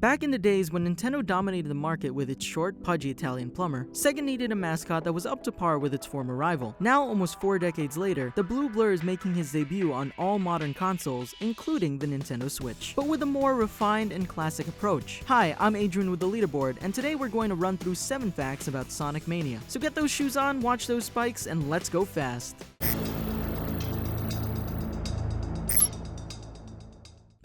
Back in the days when Nintendo dominated the market with its short, pudgy Italian plumber, Sega needed a mascot that was up to par with its former rival. Now, almost 4 decades later, the Blue Blur is making his debut on all modern consoles, including the Nintendo Switch, but with a more refined and classic approach. Hi, I'm Adrian with the Leaderboard, and today we're going to run through 7 facts about Sonic Mania. So get those shoes on, watch those spikes, and let's go fast.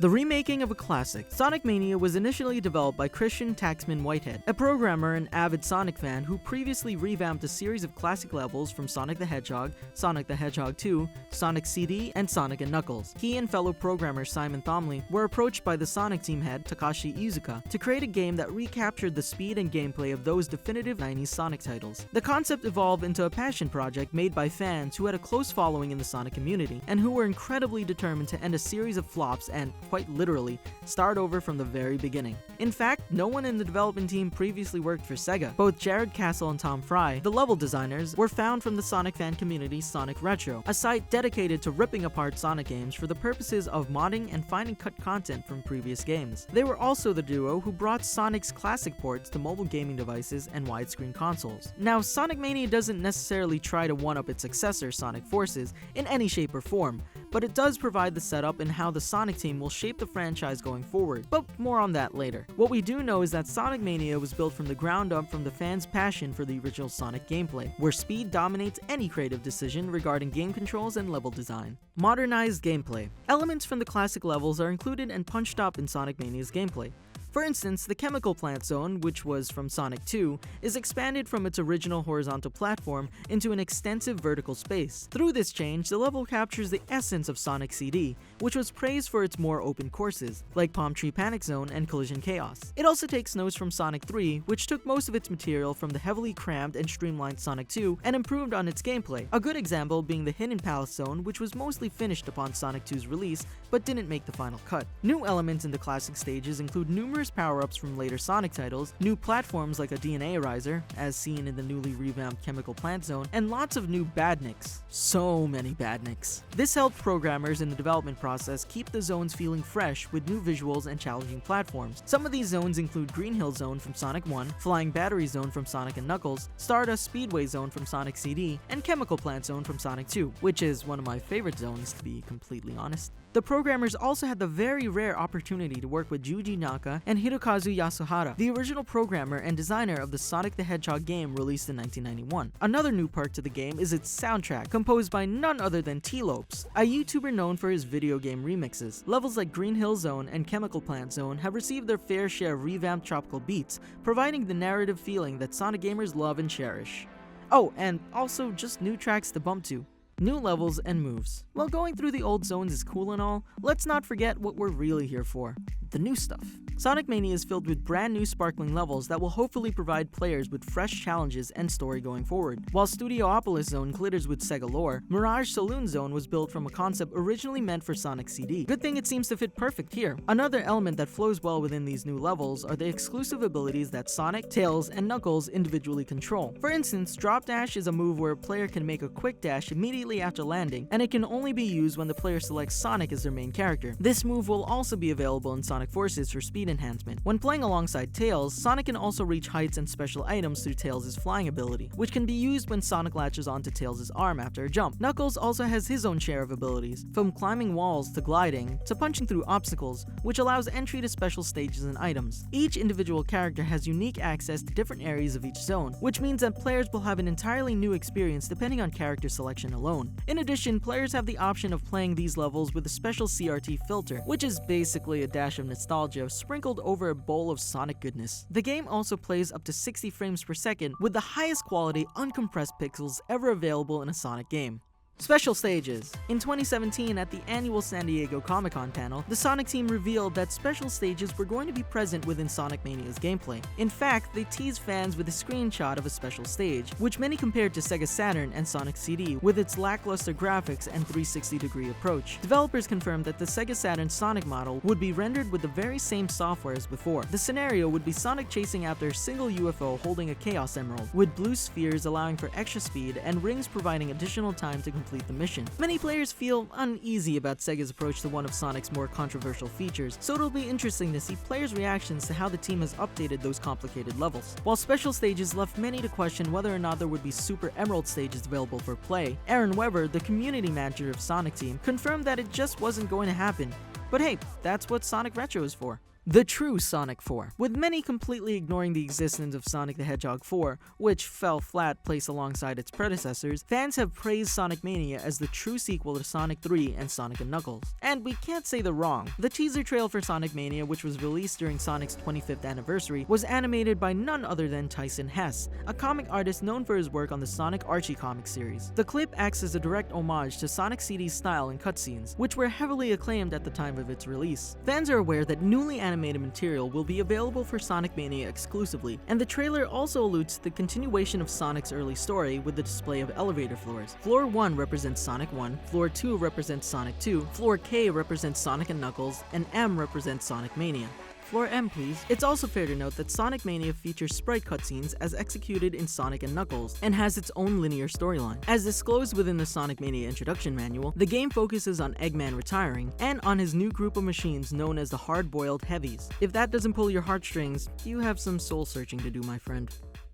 The remaking of a classic, Sonic Mania was initially developed by Christian Taxman Whitehead, a programmer and avid Sonic fan who previously revamped a series of classic levels from Sonic the Hedgehog, Sonic the Hedgehog 2, Sonic CD, and Sonic & Knuckles. He and fellow programmer Simon Thomley were approached by the Sonic team head Takashi Iizuka to create a game that recaptured the speed and gameplay of those definitive 90s Sonic titles. The concept evolved into a passion project made by fans who had a close following in the Sonic community, and who were incredibly determined to end a series of flops and, quite literally, start over from the very beginning. In fact, no one in the development team previously worked for Sega. Both Jared Castle and Tom Fry, the level designers, were found from the Sonic fan community Sonic Retro, a site dedicated to ripping apart Sonic games for the purposes of modding and finding cut content from previous games. They were also the duo who brought Sonic's classic ports to mobile gaming devices and widescreen consoles. Now, Sonic Mania doesn't necessarily try to one-up its successor, Sonic Forces, in any shape or form, but it does provide the setup and how the Sonic team will shape the franchise going forward, but more on that later. What we do know is that Sonic Mania was built from the ground up from the fans' passion for the original Sonic gameplay, where speed dominates any creative decision regarding game controls and level design. Modernized gameplay. Elements from the classic levels are included and punched up in Sonic Mania's gameplay. For instance, the chemical plant zone, which was from Sonic 2, is expanded from its original horizontal platform into an extensive vertical space. Through this change, the level captures the essence of Sonic CD, which was praised for its more open courses, like Palm Tree Panic Zone and Collision Chaos. It also takes notes from Sonic 3, which took most of its material from the heavily crammed and streamlined Sonic 2 and improved on its gameplay, a good example being the Hidden Palace Zone, which was mostly finished upon Sonic 2's release, but didn't make the final cut. New elements in the classic stages include numerous power-ups from later Sonic titles, new platforms like a DNA Riser, as seen in the newly revamped Chemical Plant Zone, and lots of new badniks. So many badniks. This helped programmers in the development process keep the zones feeling fresh with new visuals and challenging platforms. Some of these zones include Green Hill Zone from Sonic 1, Flying Battery Zone from Sonic & Knuckles, Stardust Speedway Zone from Sonic CD, and Chemical Plant Zone from Sonic 2, which is one of my favorite zones, to be completely honest. The programmers also had the very rare opportunity to work with Yuji Naka and Hirokazu Yasuhara, the original programmer and designer of the Sonic the Hedgehog game released in 1991. Another new perk to the game is its soundtrack, composed by none other than T-Lopes, a YouTuber known for his video game remixes. Levels like Green Hill Zone and Chemical Plant Zone have received their fair share of revamped tropical beats, providing the narrative feeling that Sonic gamers love and cherish. Oh, and also just new tracks to bump to. New levels and moves. While going through the old zones is cool and all, let's not forget what we're really here for. The new stuff. Sonic Mania is filled with brand new sparkling levels that will hopefully provide players with fresh challenges and story going forward. While Studiopolis Zone glitters with Sega lore, Mirage Saloon Zone was built from a concept originally meant for Sonic CD. Good thing it seems to fit perfect here. Another element that flows well within these new levels are the exclusive abilities that Sonic, Tails, and Knuckles individually control. For instance, Drop Dash is a move where a player can make a quick dash immediately after landing, and it can only be used when the player selects Sonic as their main character. This move will also be available in Sonic Forces for speed enhancement. When playing alongside Tails, Sonic can also reach heights and special items through Tails' flying ability, which can be used when Sonic latches onto Tails' arm after a jump. Knuckles also has his own share of abilities, from climbing walls to gliding, to punching through obstacles, which allows entry to special stages and items. Each individual character has unique access to different areas of each zone, which means that players will have an entirely new experience depending on character selection alone. In addition, players have the option of playing these levels with a special CRT filter, which is basically a dash of nostalgia sprinkled over a bowl of Sonic goodness. The game also plays up to 60 frames per second with the highest quality uncompressed pixels ever available in a Sonic game. Special stages. In 2017, at the annual San Diego Comic-Con panel, the Sonic team revealed that special stages were going to be present within Sonic Mania's gameplay. In fact, they teased fans with a screenshot of a special stage, which many compared to Sega Saturn and Sonic CD with its lackluster graphics and 360-degree approach. Developers confirmed that the Sega Saturn Sonic model would be rendered with the very same software as before. The scenario would be Sonic chasing after a single UFO holding a Chaos Emerald, with blue spheres allowing for extra speed and rings providing additional time to complete complete the mission. Many players feel uneasy about Sega's approach to one of Sonic's more controversial features, so it'll be interesting to see players' reactions to how the team has updated those complicated levels. While special stages left many to question whether or not there would be Super Emerald stages available for play, Aaron Weber, the community manager of Sonic Team, confirmed that it just wasn't going to happen. But hey, that's what Sonic Retro is for. The true Sonic 4. With many completely ignoring the existence of Sonic the Hedgehog 4, which fell flat placed alongside its predecessors, fans have praised Sonic Mania as the true sequel to Sonic 3 and Sonic & Knuckles. And we can't say they're wrong. The teaser trail for Sonic Mania, which was released during Sonic's 25th anniversary, was animated by none other than Tyson Hesse, a comic artist known for his work on the Sonic Archie comic series. The clip acts as a direct homage to Sonic CD's style and cutscenes, which were heavily acclaimed at the time of its release. Fans are aware that newly animated material will be available for Sonic Mania exclusively, and the trailer also alludes to the continuation of Sonic's early story with the display of elevator floors. Floor 1 represents Sonic 1, Floor 2 represents Sonic 2, Floor K represents Sonic & Knuckles, and M represents Sonic Mania. Floor M, please. It's also fair to note that Sonic Mania features sprite cutscenes as executed in Sonic & Knuckles, and has its own linear storyline. As disclosed within the Sonic Mania introduction manual, the game focuses on Eggman retiring, and on his new group of machines known as the Hard-Boiled Heavies. If that doesn't pull your heartstrings, you have some soul-searching to do, my friend.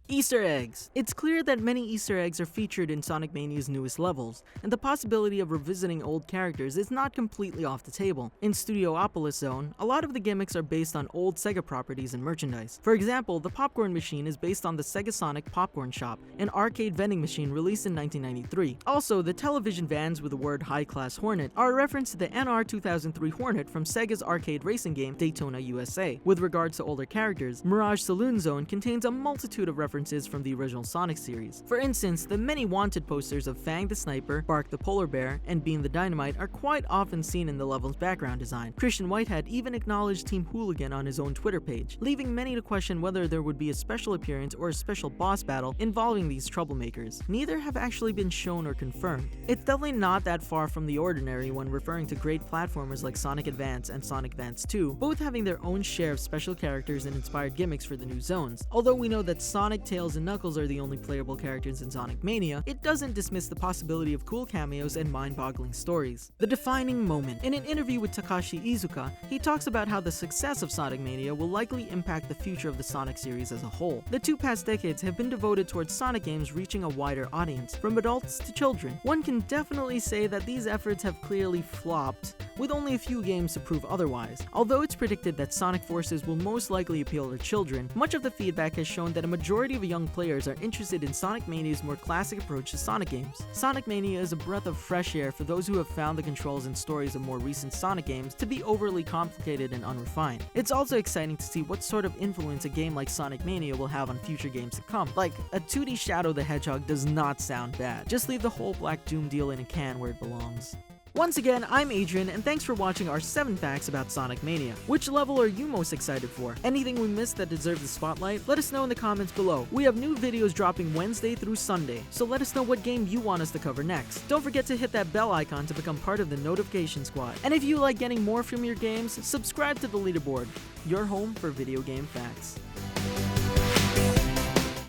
Easter eggs. It's clear that many Easter eggs are featured in Sonic Mania's newest levels, and the possibility of revisiting old characters is not completely off the table. In Studiopolis Zone, a lot of the gimmicks are based on old Sega properties and merchandise. For example, the popcorn machine is based on the Sega Sonic Popcorn Shop, an arcade vending machine released in 1993. Also, the television vans with the word High Class Hornet are a reference to the NR 2003 Hornet from Sega's arcade racing game Daytona USA. With regards to older characters, Mirage Saloon Zone contains a multitude of references from the original Sonic series. For instance, the many wanted posters of Fang the Sniper, Bark the Polar Bear, and Bean the Dynamite are quite often seen in the level's background design. Christian Whitehead even acknowledged Team Hooligan on his own Twitter page, leaving many to question whether there would be a special appearance or a special boss battle involving these troublemakers. Neither have actually been shown or confirmed. It's definitely not that far from the ordinary when referring to great platformers like Sonic Advance and Sonic Advance 2, both having their own share of special characters and inspired gimmicks for the new zones. Although we know that Sonic, Tails, and Knuckles are the only playable characters in Sonic Mania, it doesn't dismiss the possibility of cool cameos and mind-boggling stories. The defining moment. In an interview with Takashi Iizuka, he talks about how the success of Sonic Mania will likely impact the future of the Sonic series as a whole. The two past decades have been devoted towards Sonic games reaching a wider audience, from adults to children. One can definitely say that these efforts have clearly flopped, with only a few games to prove otherwise. Although it's predicted that Sonic Forces will most likely appeal to children, much of the feedback has shown that a majority of young players are interested in Sonic Mania's more classic approach to Sonic games. Sonic Mania is a breath of fresh air for those who have found the controls and stories of more recent Sonic games to be overly complicated and unrefined. It's also exciting to see what sort of influence a game like Sonic Mania will have on future games to come. Like, a 2D Shadow the Hedgehog does not sound bad. Just leave the whole Black Doom deal in a can where it belongs. Once again, I'm Adrian, and thanks for watching our 7 facts about Sonic Mania. Which level are you most excited for? Anything we missed that deserves the spotlight? Let us know in the comments below. We have new videos dropping Wednesday through Sunday, so let us know what game you want us to cover next. Don't forget to hit that bell icon to become part of the notification squad. And if you like getting more from your games, subscribe to the Leaderboard, your home for video game facts.